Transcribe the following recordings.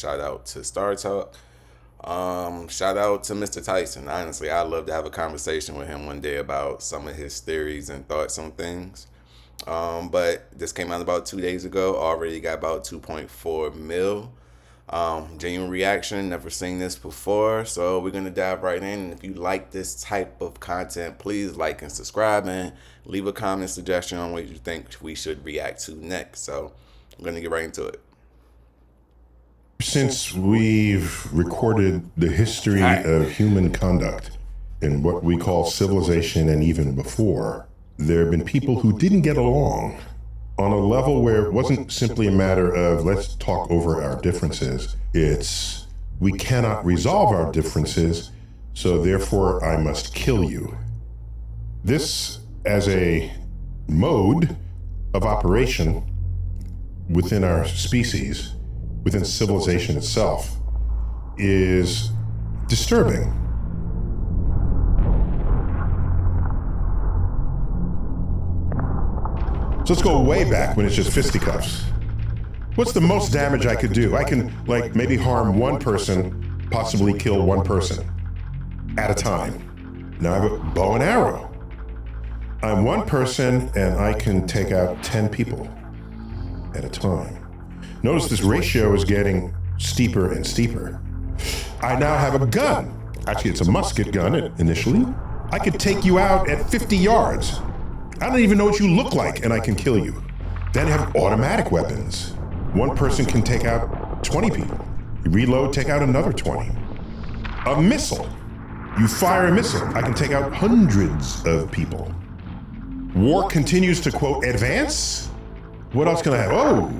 Shout out to Star Talk. Shout out to Mr. Tyson. Honestly, I'd love to have a conversation with him one day about some of his theories and thoughts on things. But this came out about 2 days ago. Already got about 2.4 mil. Genuine reaction. Never seen this before. So we're gonna dive right in. And if you like this type of content, please like and subscribe and leave a comment suggestion on what you think we should react to next. So I'm gonna get right into it. Since we've recorded the history of human conduct in what we call civilization and even before, there have been people who didn't get along on a level where it wasn't simply a matter of let's talk over our differences. It's we cannot resolve our differences, so therefore I must kill you. This, as a mode of operation within our species, within civilization itself, is disturbing. So let's go way back when it's just fisticuffs. What's the most damage I could do? I can, maybe harm one person, possibly kill one person at a time. Now I have a bow and arrow. I'm one person and I can take out 10 people at a time. Notice this ratio is getting steeper and steeper. I now have a gun. Actually, it's a musket gun initially. I could take you out at 50 yards. I don't even know what you look like, and I can kill you. Then I have automatic weapons. One person can take out 20 people. You reload, take out another 20. A missile. You fire a missile. I can take out hundreds of people. War continues to, quote, advance? What else can I have? Oh,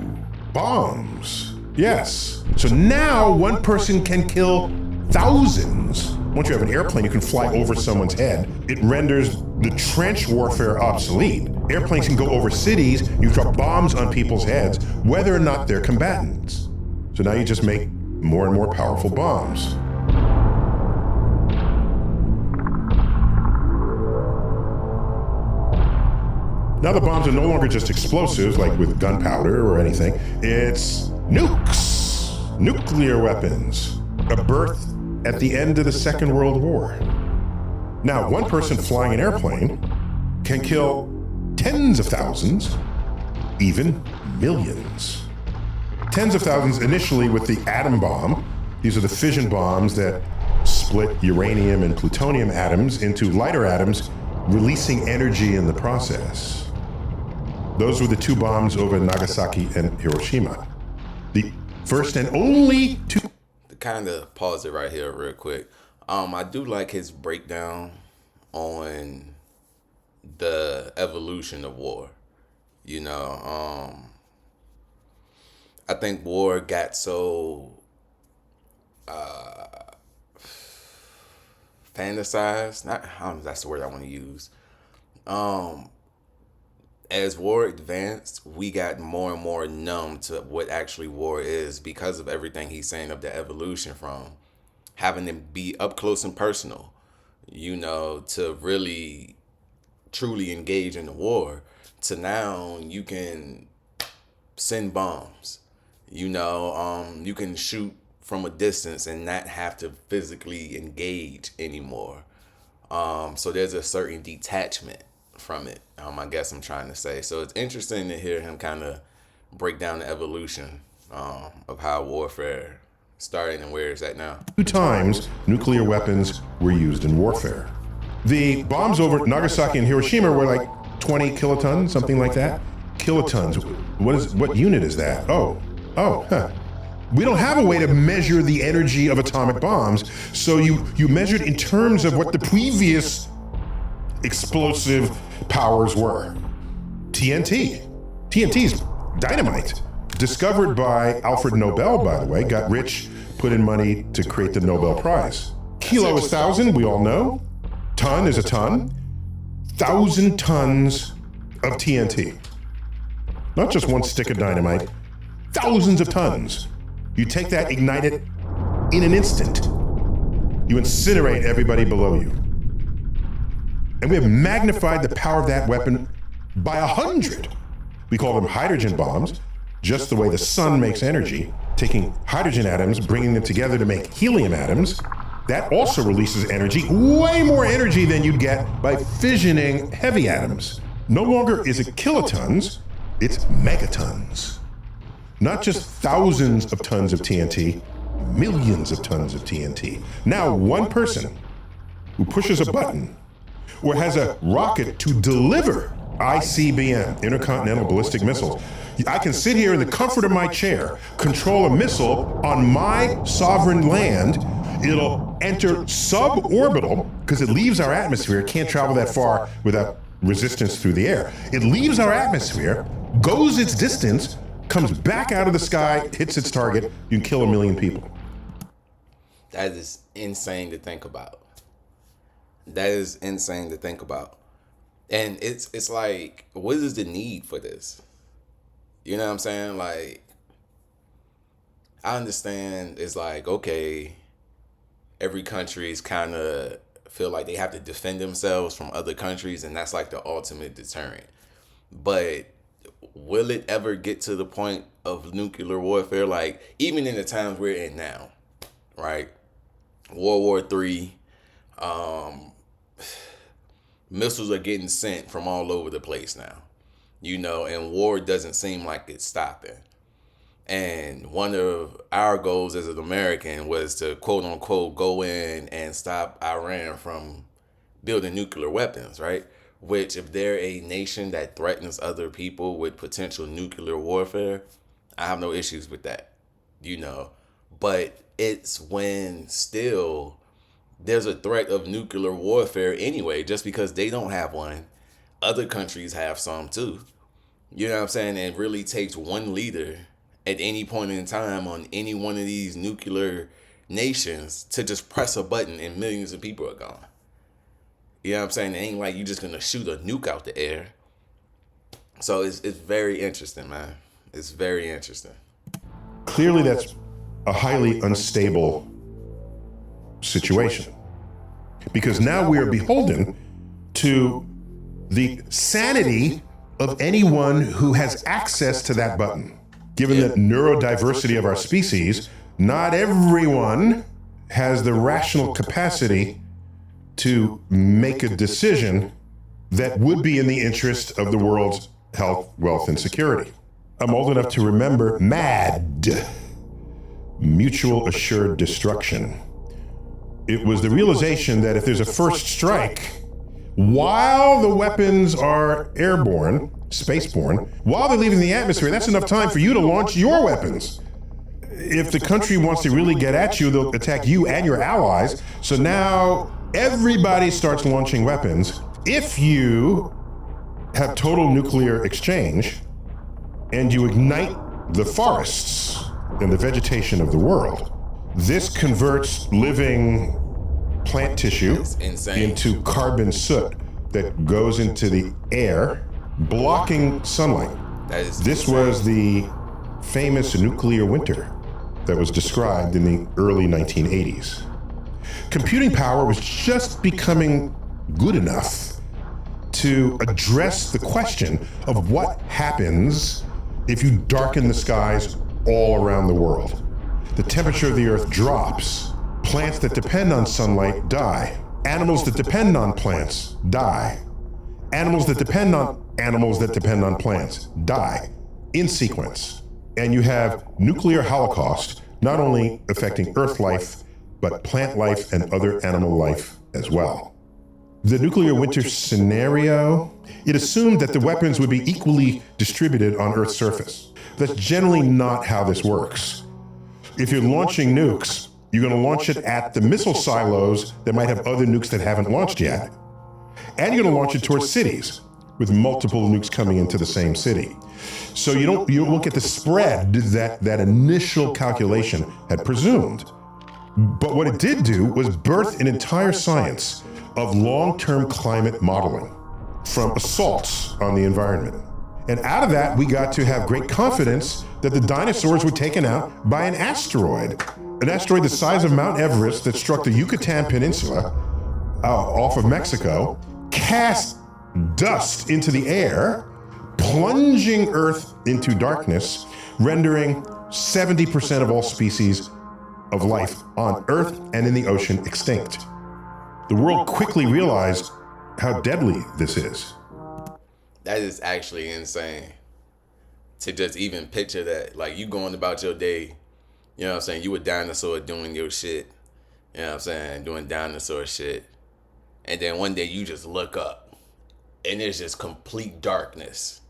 bombs. Yes. So now one person can kill thousands. Once you have an airplane, you can fly over someone's head. It renders the trench warfare obsolete. Airplanes can go over cities, you drop bombs on people's heads, whether or not they're combatants. So now you just make more and more powerful bombs. Now the bombs are no longer just explosives, like with gunpowder or anything. It's nukes, nuclear weapons, a birth at the end of the Second World War. Now, one person flying an airplane can kill tens of thousands, even millions. Tens of thousands initially with the atom bomb. These are the fission bombs that split uranium and plutonium atoms into lighter atoms, releasing energy in the process. Those were the two bombs over Nagasaki and Hiroshima. The first and only two. To kind of pause it right here real quick. I do like his breakdown on the evolution of war. I think war got so fantasized. I don't know if that's the word I want to use. As war advanced, we got more and more numb to what actually war is because of everything he's saying of the evolution from having to be up close and personal, to really truly engage in the war, to now you can send bombs, you can shoot from a distance and not have to physically engage anymore. So there's a certain detachment from it, I guess I'm trying to say. So it's interesting to hear him kind of break down the evolution of how warfare started and where it's at now. 2 times nuclear weapons were used in warfare. The bombs over Nagasaki and Hiroshima were like 20 kilotons, something like that. Kilotons, what unit is that? We don't have a way to measure the energy of atomic bombs, so you measured in terms of what the previous explosive powers were. TNT. TNT's dynamite. Discovered by Alfred Nobel, by the way, got rich, put in money to create the Nobel Prize. Kilo is 1,000, we all know. Ton is a ton. 1,000 tons of TNT. Not just one stick of dynamite, thousands of tons. You take that, ignite it in an instant. You incinerate everybody below you. And we have magnified the power of that weapon by 100. We call them hydrogen bombs, just the way the sun makes energy. taking hydrogen atoms, bringing them together to make helium atoms. That also releases energy, way more energy than you'd get by fissioning heavy atoms. No longer is it kilotons, it's megatons. Not just thousands of tons of TNT, millions of tons of TNT. Now one person who pushes a button or has a rocket to deliver ICBM, intercontinental ballistic missiles. I can sit here in the comfort of my chair, control a missile on my sovereign land. It'll enter suborbital because it leaves our atmosphere. It can't travel that far without resistance through the air. It leaves our atmosphere, goes its distance, comes back out of the sky, hits its target. You can kill 1 million people. That is insane to think about. That is insane to think about. And it's like, what is the need for this? You know what I'm saying? Like, I understand it's like, okay, every country is kind of feel like they have to defend themselves from other countries, and that's like the ultimate deterrent. But will it ever get to the point of nuclear warfare? Like, even in the times we're in now, right? World War III, missiles are getting sent from all over the place now, you know, and war doesn't seem like it's stopping. And one of our goals as an American was to, quote unquote, go in and stop Iran from building nuclear weapons, right? Which, if they're a nation that threatens other people with potential nuclear warfare, I have no issues with that, you know. But it's when still there's a threat of nuclear warfare anyway, just because they don't have one. Other countries have some too. You know what I'm saying? And it really takes one leader at any point in time on any one of these nuclear nations to just press a button and millions of people are gone. You know what I'm saying? It ain't like you just gonna shoot a nuke out the air. So it's very interesting, man. It's very interesting. Clearly that's a highly unstable situation, because now we are beholden to the sanity of anyone who has access to that button. Given the neurodiversity of our species, not everyone has the rational capacity to make a decision that would be in the interest of the world's health, wealth, and security. I'm old enough to remember MAD, mutual assured destruction. It was the realization that if there's a first strike, while the weapons are airborne, spaceborne, while they're leaving the atmosphere, that's enough time for you to launch your weapons. If the country wants to really get at you, they'll attack you and your allies. So now everybody starts launching weapons. If you have total nuclear exchange and you ignite the forests and the vegetation of the world, this converts living plant tissue into carbon soot that goes into the air, blocking sunlight. This was the famous nuclear winter that was described in the early 1980s. Computing power was just becoming good enough to address the question of what happens if you darken the skies all around the world. The temperature of the earth drops. Plants that depend on sunlight die. Animals that depend on plants die. Animals that depend on animals that depend on plants die in sequence. And you have nuclear holocaust, not only affecting earth life, but plant life and other animal life as well. The nuclear winter scenario, it assumed that the weapons would be equally distributed on Earth's surface. That's generally not how this works. If you're launching nukes, you're going to launch it at the missile silos that might have other nukes that haven't launched yet. And you're going to launch it towards cities with multiple nukes coming into the same city. So you won't get the spread that initial calculation had presumed. But what it did do was birth an entire science of long-term climate modeling from assaults on the environment. And out of that, we got to have great confidence that the dinosaurs were taken out by an asteroid the size of Mount Everest that struck the Yucatan Peninsula off of Mexico, cast dust into the air, plunging Earth into darkness, rendering 70% of all species of life on Earth and in the ocean extinct. The world quickly realized how deadly this is. That is actually insane to just even picture that. Like, you going about your day, you know what I'm saying? You a dinosaur doing your shit, you know what I'm saying? Doing dinosaur shit. And then one day you just look up and there's just complete darkness.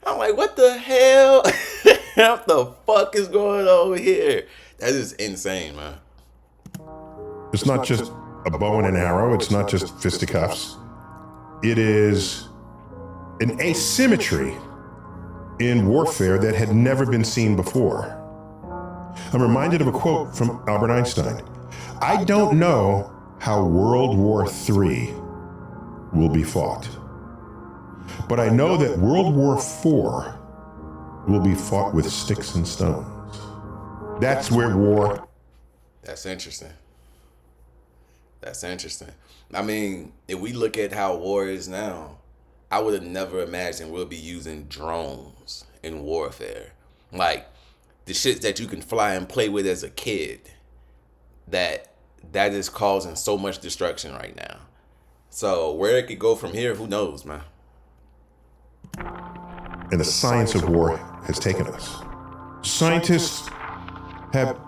I'm like, what the hell? What the fuck is going on here? That is insane, man. It's not just a bow and an arrow. It's not just fisticuffs. It is an asymmetry in warfare that had never been seen before. I'm reminded of a quote from Albert Einstein. I don't know how World War III will be fought, but I know that World War IV will be fought with sticks and stones. That's where war... That's interesting. That's interesting. I mean, if we look at how war is now, I would have never imagined we'll be using drones in warfare. Like, the shit that you can fly and play with as a kid, that is causing so much destruction right now. So where it could go from here, who knows, man? And the science of war has taken us. Scientists have...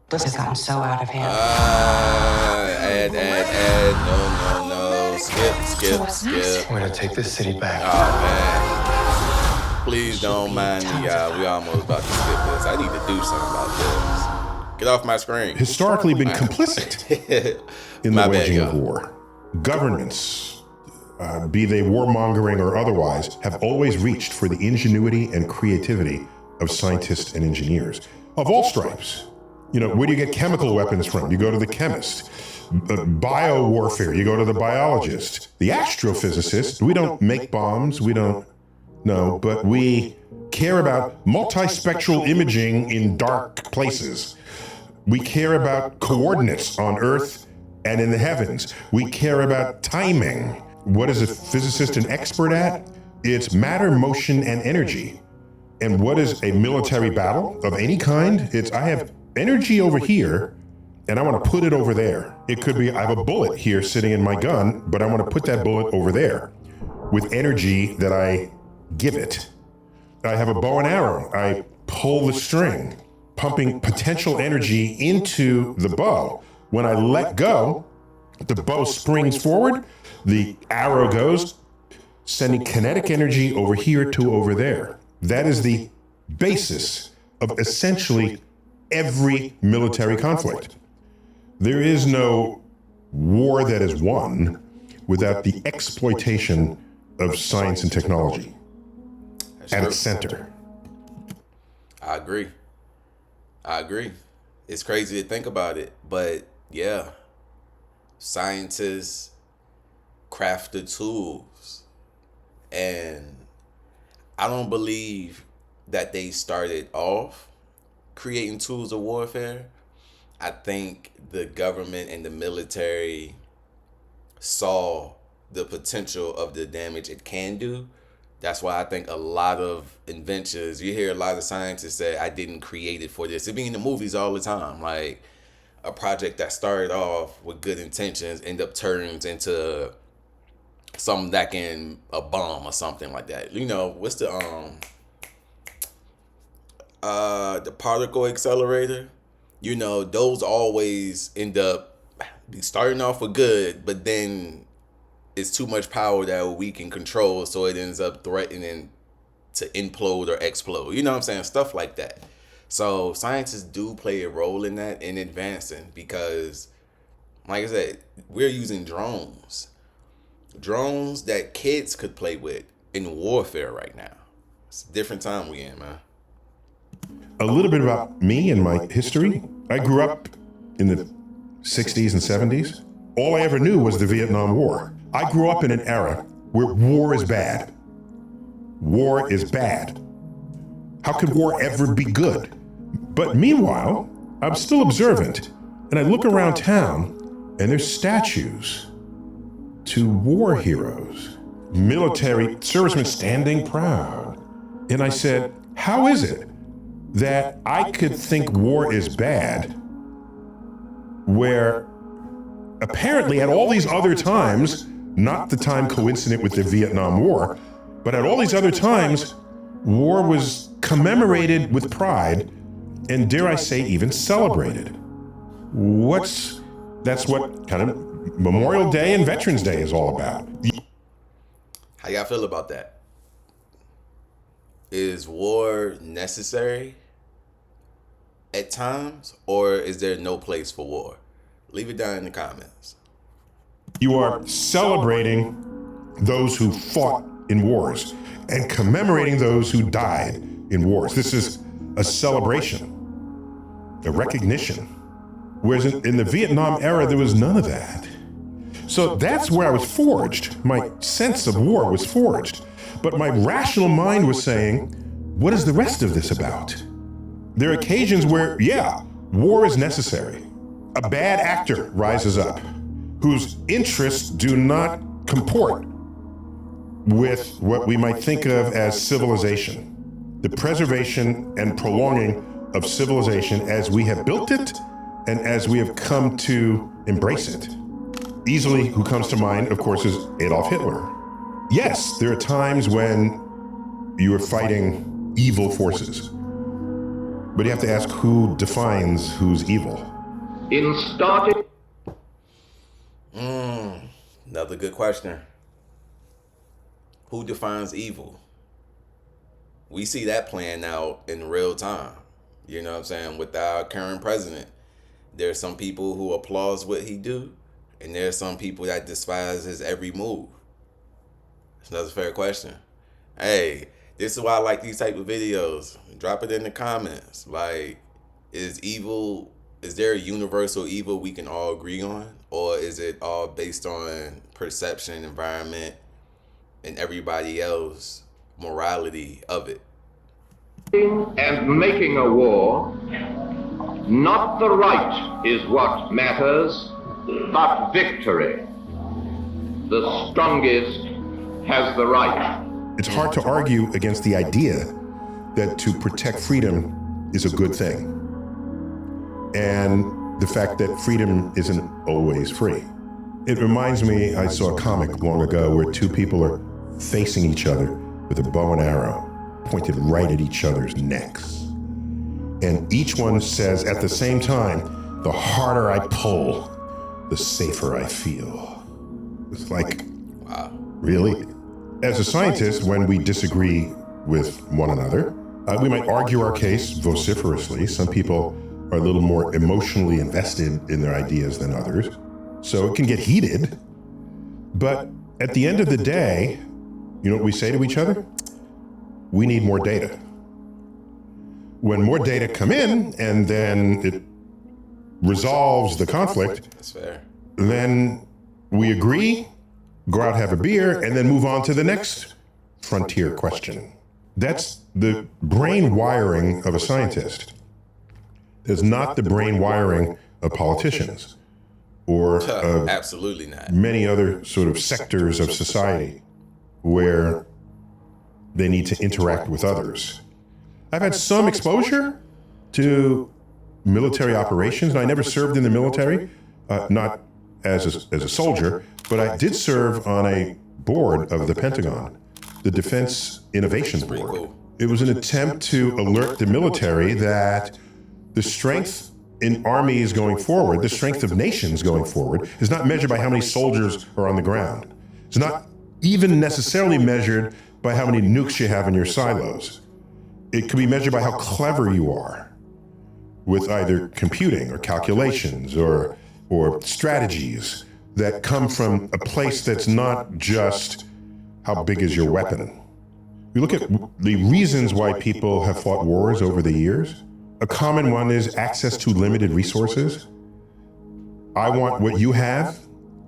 This has gotten so out of hand. No. Skip. We're gonna take this city back. Oh, man. Please don't mind me, y'all. We almost about to skip this. I need to do something about this. Get off my screen. Historically been complicit in the waging of war. Governments, be they warmongering or otherwise, have always reached for the ingenuity and creativity of scientists and engineers of all stripes. You know, where do you get chemical weapons from? You go to the chemist. Bio warfare, you go to the biologist. The astrophysicist, we don't make bombs, we don't, no, but we care about multispectral imaging in dark places. We care about coordinates on Earth and in the heavens. We care about timing. What is a physicist an expert at? It's matter, motion, and energy. And what is a military battle of any kind? It's, I have energy over here, and I want to put it over there. It could be, I have a bullet here sitting in my gun, but I want to put that bullet over there with energy that I give it. I have a bow and arrow. I pull the string, pumping potential energy into the bow. When I let go, the bow springs forward, the arrow goes, sending kinetic energy over here to over there. That is the basis of essentially every military conflict. There is no war that is won without the exploitation of science and technology at its center. I agree. It's crazy to think about it, but yeah, scientists craft the tools, and I don't believe that they started off creating tools of warfare. I think the government and the military saw the potential of the damage it can do. That's why I think a lot of inventions, you hear a lot of scientists say, I didn't create it for this. It be in the movies all the time. Like, a project that started off with good intentions end up turns into something that can, a bomb or something like that. You know, what's the particle accelerator? You know, those always end up starting off with good, but then it's too much power that we can control, so it ends up threatening to implode or explode. You know what I'm saying? Stuff like that. So scientists do play a role in that, in advancing, because, like I said, we're using drones. Drones that kids could play with in warfare right now. It's a different time we in, man. A little bit about me and my history. I grew up in the 60s and 70s. All I ever knew was the Vietnam War. I grew up in an era where war is bad. War is bad. How could war ever be good? But meanwhile, I'm still observant, and I look around town, and there's statues to war heroes, military servicemen standing proud. And I said, how is it that I could think war is bad, where apparently at all these other times, not the time coincident with the Vietnam War, but at all these other times, war was commemorated with pride and, dare I say, even celebrated. That's what kind of Memorial Day and Veterans Day is all about. How y'all feel about that? Is war necessary at times, or is there no place for war? Leave it down in the comments. You are celebrating those who fought in wars and commemorating those who died in wars. This is a celebration, a recognition. Whereas in the Vietnam era, there was none of that. So that's where I was forged. My sense of war was forged. But my rational mind was saying, what is the rest of this about? There are occasions where, yeah, war is necessary. A bad actor rises up whose interests do not comport with what we might think of as civilization, the preservation and prolonging of civilization as we have built it and as we have come to embrace it. Easily, who comes to mind, of course, is Adolf Hitler. Yes, there are times when you are fighting evil forces, but you have to ask who defines who's evil. Another good question. Who defines evil? We see that playing out in real time. You know what I'm saying? With our current president, there's some people who applaud what he do, and there's some people that despise his every move. It's another fair question. Hey, this is why I like these type of videos. Drop it in the comments. Like, is there a universal evil we can all agree on? Or is it all based on perception, environment, and everybody else morality of it? And making a war, not the right is what matters, but victory. The strongest has the right. It's hard to argue against the idea that to protect freedom is a good thing. And the fact that freedom isn't always free. It reminds me, I saw a comic long ago where two people are facing each other with a bow and arrow pointed right at each other's necks. And each one says at the same time, the harder I pull, the safer I feel. It's like, wow, really? As a scientist, when we disagree with one another, we might argue our case vociferously. Some people are a little more emotionally invested in their ideas than others, so it can get heated. But at the end of the day, you know what we say to each other? We need more data. When more data come in and then it resolves the conflict, that's fair. Then we agree, go out, have a beer, and then move on to the next frontier question. That's the brain wiring of a scientist. It's not the brain wiring of politicians or of absolutely not many other sort of sectors of society where they need to interact with others. I've had some exposure to military operations, and I never served in the military, not as a soldier, but I did serve on a board of the Pentagon, the Defense Innovation Board. Cool. It was an attempt to alert the military that the strength in armies going forward, the strength of nations going forward, is not measured by how many soldiers are on the ground. It's not even necessarily measured by how many nukes you have in your silos. It can be measured by how clever you are with either computing or calculations or strategies that come from a place that's not just how big is your weapon. We look at the reasons why people have fought wars over the years. A common one is access to limited resources. I want what you have.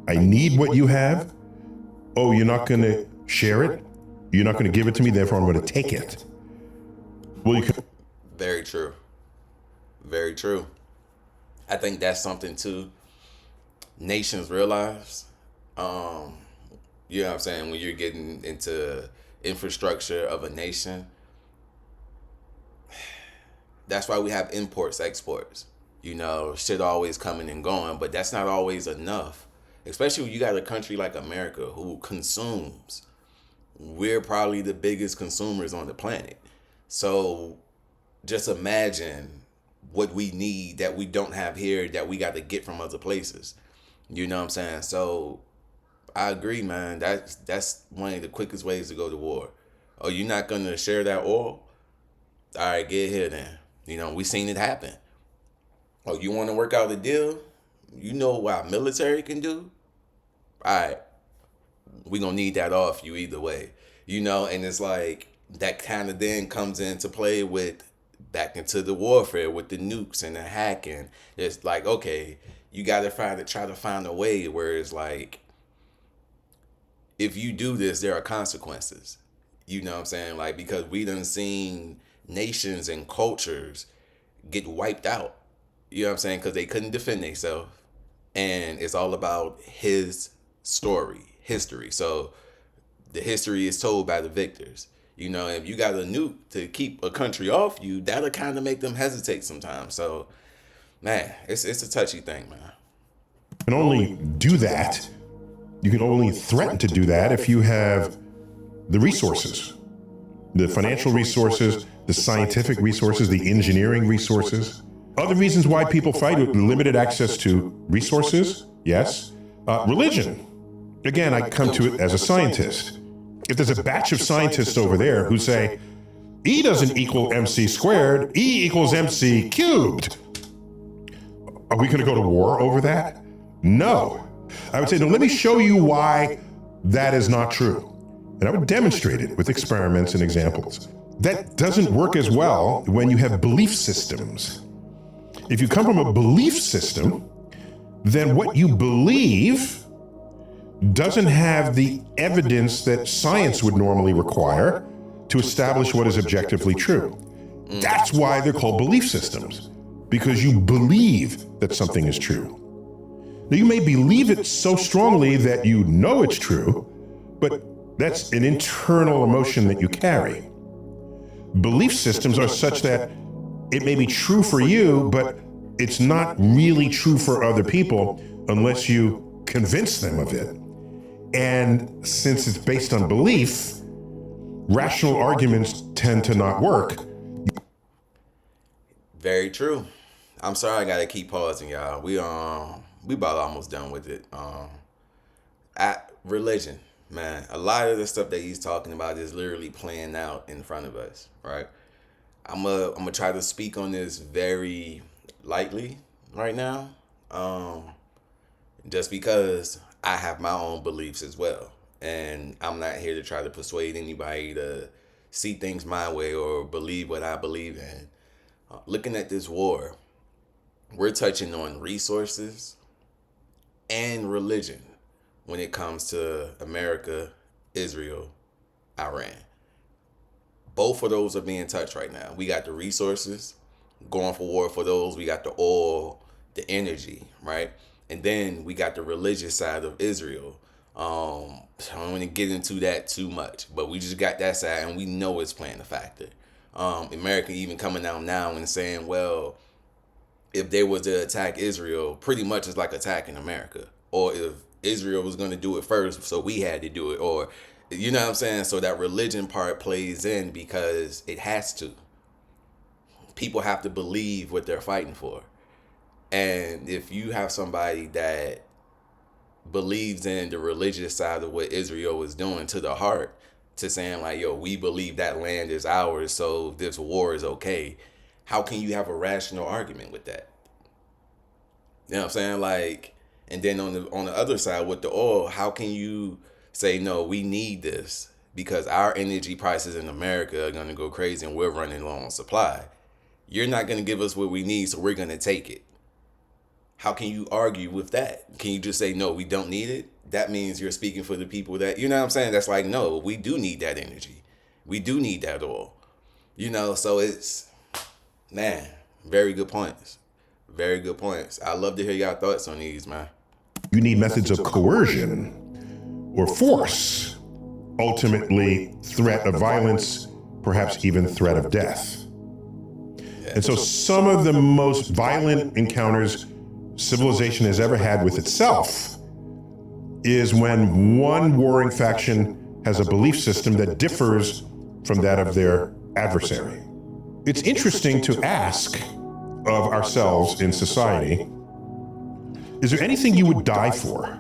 I need what you have. Oh, you're not going to share it? You're not going to give it to me, therefore I'm going to take it. Well, you can. Very true. Very true. I think that's something too nations realize. You know what I'm saying? When you're getting into infrastructure of a nation, That's why we have imports, exports. You know, shit always coming and going, but that's not always enough. Especially when you got a country like America who consumes. We're probably the biggest consumers on the planet. So just imagine what we need that we don't have here that we got to get from other places. You know what I'm saying? So I agree, man. That's one of the quickest ways to go to war. Oh, you're not gonna share that oil? All right, get here then. You know, we seen it happen. Oh, you want to work out a deal? You know what our military can do? All right, we gonna need that off you either way. You know, and it's like that kind of then comes into play with back into the warfare with the nukes and the hacking. It's like, okay, you gotta try to find a way where it's like, if you do this, there are consequences. You know what I'm saying? Like, because we done seen nations and cultures get wiped out. You know what I'm saying? Because they couldn't defend themselves. And it's all about his history. So the history is told by the victors. You know, if you got a nuke to keep a country off you, that'll kind of make them hesitate sometimes. So, man, it's a touchy thing, man. You can only do that. You can only threaten to do that if you have the resources, the financial resources, the scientific resources, the engineering resources. Other reasons why people fight: limited access to resources, yes. Religion. Again, I come to it as a scientist. If there's a batch of scientists over there who say, E doesn't equal MC squared, E equals MC cubed, are we going to go to war over that? No. I would say, no, let me show you why that is not true. And I would demonstrate it with experiments and examples. That doesn't work as well when you have belief systems. If you come from a belief system, then what you believe doesn't have the evidence that science would normally require to establish what is objectively true. That's why they're called belief systems, because you believe that something is true. Now, you may believe it so strongly that you know it's true, but that's an internal emotion that you carry. Belief systems are such that it may be true for you, but it's not really true for other people unless you convince them of it. And since it's based on belief, rational arguments tend to not work. Very true. I'm sorry I gotta keep pausing, y'all. We about almost done with it. At religion, man, a lot of the stuff that he's talking about is literally playing out in front of us, right? I'm gonna try to speak on this very lightly right now, just because I have my own beliefs as well, and I'm not here to try to persuade anybody to see things my way or believe what I believe in. Looking at this war, we're touching on resources and religion when it comes to America, Israel, Iran. Both of those are being touched right now. We got the resources going for war for those. We got the oil, the energy, right? And then we got the religious side of Israel. I don't want to get into that too much, but we just got that side, and we know it's playing a factor. America even coming out now and saying, well, if they was to attack Israel, pretty much it's like attacking America. Or if Israel was going to do it first, so we had to do it. Or, you know what I'm saying? So that religion part plays in because it has to. People have to believe what they're fighting for. And if you have somebody that believes in the religious side of what Israel is doing to the heart, to saying like, yo, we believe that land is ours, so this war is okay, how can you have a rational argument with that? You know what I'm saying? Like, and then on the other side with the oil, how can you say, no, we need this because our energy prices in America are going to go crazy and we're running low on supply. You're not going to give us what we need, so we're going to take it. How can you argue with that? Can you just say, no, we don't need it? That means you're speaking for the people that, you know what I'm saying? That's like, no, we do need that energy. We do need that oil. You know, so it's, man, very good points. Very good points. I'd love to hear y'all thoughts on these, man. You need methods of coercion or force, ultimately threat of violence, perhaps even threat of death. And so some of the most violent encounters civilization has ever had with itself is when one warring faction has a belief system that differs from that of their adversary. It's interesting to ask of ourselves in society, is there anything you would die for?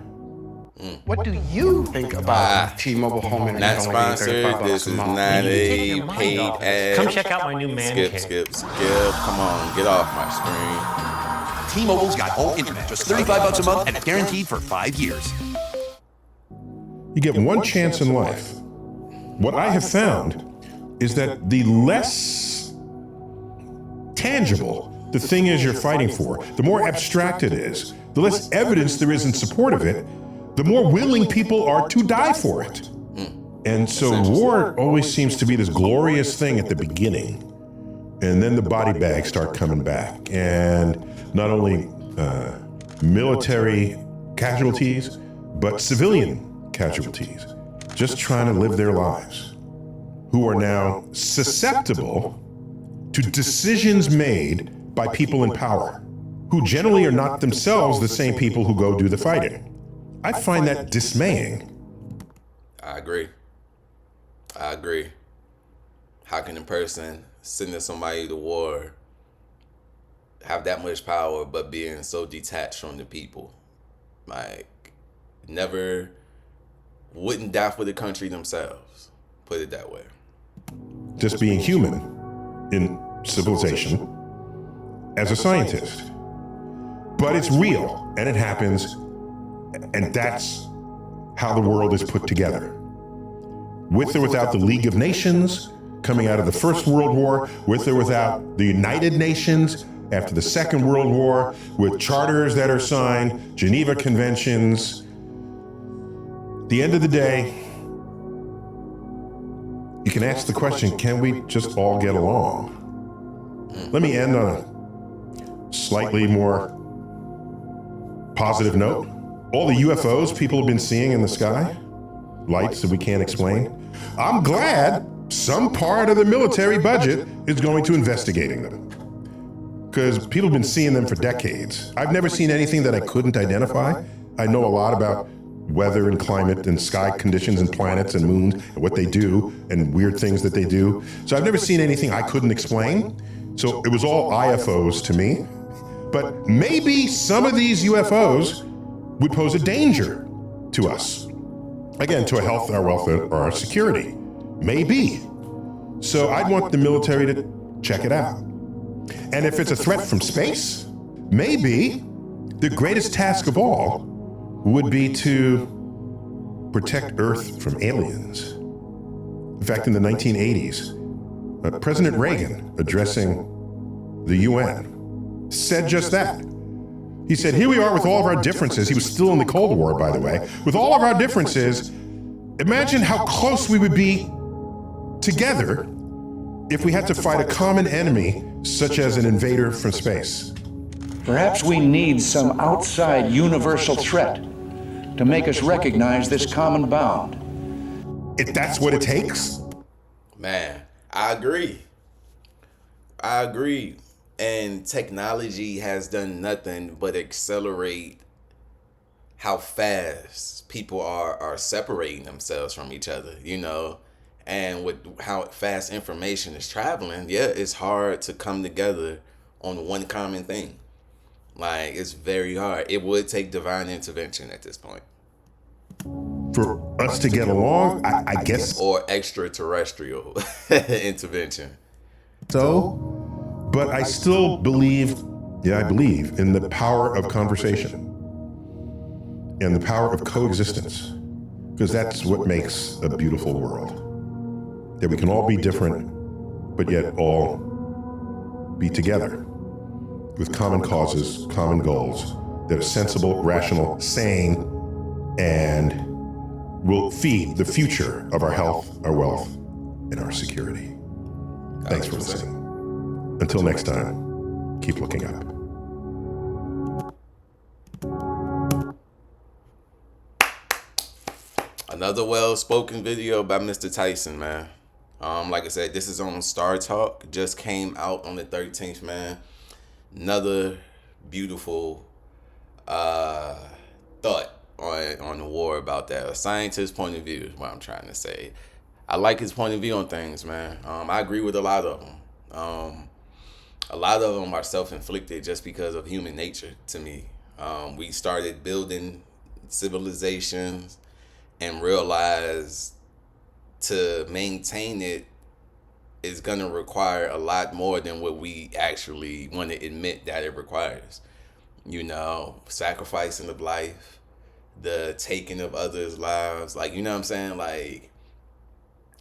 What do you think about T-Mobile home internet? Not sponsored. This is not a paid ad. Come check out my new man cave. Skip. Come on, get off my screen. T-Mobile's got home internet, just $35 a month, and it's guaranteed for 5 years. You get one chance in life. What I have found is that the less tangible the thing is you're fighting for, the more abstract it is, the less evidence there is in support of it, the more willing people are to die for it. And so war always seems to be this glorious thing at the beginning. And then the body bags start coming back. And not only military casualties, but civilian casualties, just trying to live their lives, who are now susceptible to decisions made by people in power, who generally are not themselves the same people who go do the fighting. I find that dismaying. I agree. How can a person sending somebody to war have that much power but being so detached from the people? Like, never wouldn't die for the country themselves. Put it that way. Just being human in civilization as a scientist. But it's real and it happens. And that's how the world is put together. With or without the League of Nations coming out of the First World War, with or without the United Nations after the Second World War, with charters that are signed, Geneva Conventions. At the end of the day, you can ask the question, can we just all get along? Let me end on a slightly more positive note. All the UFOs people have been seeing in the sky, lights that we can't explain, I'm glad some part of the military budget is going to investigating them. Because people have been seeing them for decades. I've never seen anything that I couldn't identify. I know a lot about weather and climate and sky conditions and planets and moons and what they do and weird things that they do. So I've never seen anything I couldn't explain. So it was all IFOs to me. But maybe some of these UFOs would pose a danger to us. Again, to our health, our welfare, or our security. Maybe. So I'd want the military to check it out. And if it's a threat from space, maybe the greatest task of all would be to protect Earth from aliens. In fact, in the 1980s, President Reagan, addressing the UN, said just that. He said, here we are with all of our differences. He was still in the Cold War, by the way. With all of our differences, imagine how close we would be together if we had to fight a common enemy, such as an invader from space. Perhaps we need some outside universal threat to make us recognize this common bound. If that's what it takes? Man, I agree. And technology has done nothing but accelerate how fast people are separating themselves from each other, you know? And with how fast information is traveling, yeah, it's hard to come together on one common thing. Like, it's very hard. It would take divine intervention at this point. For us to get along, I guess. Or extraterrestrial intervention. So, but I still believe, I believe in the power of conversation and the power of coexistence, because that's what makes a beautiful world. That we can all be different, but yet all be together with common causes, common goals that are sensible, rational, sane, and will feed the future of our health, our wealth, and our security. Thanks for listening. Until next time, keep looking up. Another well-spoken video by Mr. Tyson, man. Like I said, this is on Star Talk. Just came out on the 13th, man. Another beautiful thought on the war about that. A scientist's point of view is what I'm trying to say. I like his point of view on things, man. I agree with a lot of them. A lot of them are self-inflicted just because of human nature to me. We started building civilizations and realized to maintain it is going to require a lot more than what we actually want to admit that it requires. Sacrificing of life, the taking of others' lives. Like, you know what I'm saying? Like,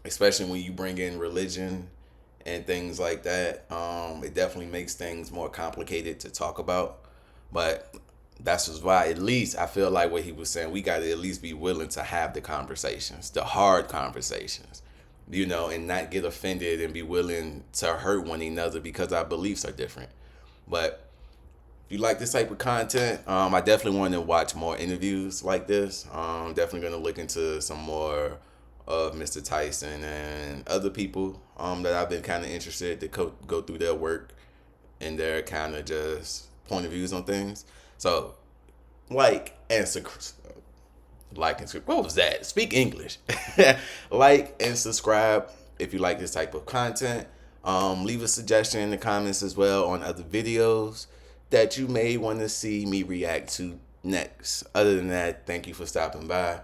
especially when you bring in religion and things like that, it definitely makes things more complicated to talk about. But that's just why, at least I feel like what he was saying, we got to at least be willing to have the conversations, the hard conversations, and not get offended and be willing to hurt one another because our beliefs are different. But if you like this type of content, I definitely want to watch more interviews like this. Definitely going to look into some more of Mr. Tyson and other people that I've been kind of interested to go through their work and their kind of just point of views on things. So, like and what was that? Speak English. Like and subscribe if you like this type of content. Leave a suggestion in the comments as well on other videos that you may want to see me react to next. Other than that, thank you for stopping by.